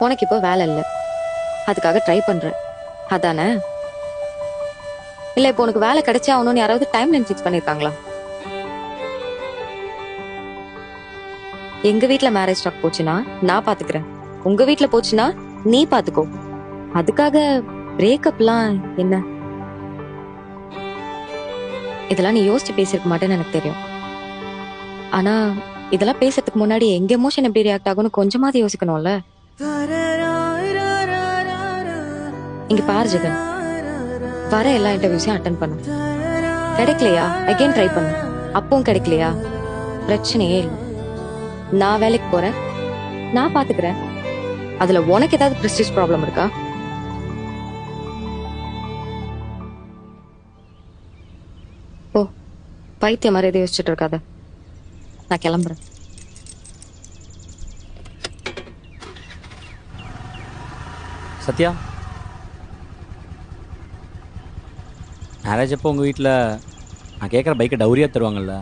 உனக்கு இப்போ வேலை இல்லை, அதுக்காக ட்ரை பண்ற அதானே? இல்ல இப்போ உனக்கு வேலை கிடைச்சே ஆகணும்னு யாராவது டைம் லைன் ஃபிக்ஸ் பண்ணிருக்காங்களா? எங்க வீட்ல மேரேஜ் ஸ்டாக் போச்சுன்னா நான் பாத்துக்கிறேன், உங்க வீட்ல போச்சுன்னா நீ பாத்துக்கோ. அதுக்காக பிரேக்கப்லாம் என்ன? இதெல்லாம் நீ யோசிச்சு பேசிருக்க மாட்டேன்னு எனக்கு தெரியும். ஆனா இதெல்லாம் பேசுறதுக்கு முன்னாடி எங்க எமோஷன் எப்படி ரியாக்ட் ஆகும்னு கொஞ்சமாவது யோசிக்கணும்ல. இங்க பாரு ஜெகன், வர எல்லா இன்டர்வியூஸையும் அட்டன் பண்ணு. கிடைக்கலையா அகைன் ட்ரை பண்ணு. அப்பவும் கிடைக்கலையா பிரச்சனையே இல்லை, நான் வேலைக்கு போறேன், நான் பாத்துக்கிறேன். அதுல உனக்கு ஏதாவது பிரஸ்டீஜ் ப்ராப்ளம் இருக்கா? ஓ, பைத்தியம் மாதிரி எதை யோசிச்சுட்டு இருக்காத, நான் கிளம்புறேன். சத்யா, மேரேஜ் அப்போ உங்கள் வீட்டில் நான் கேட்குற பைக்கை டவுரியாக தருவாங்கல்ல,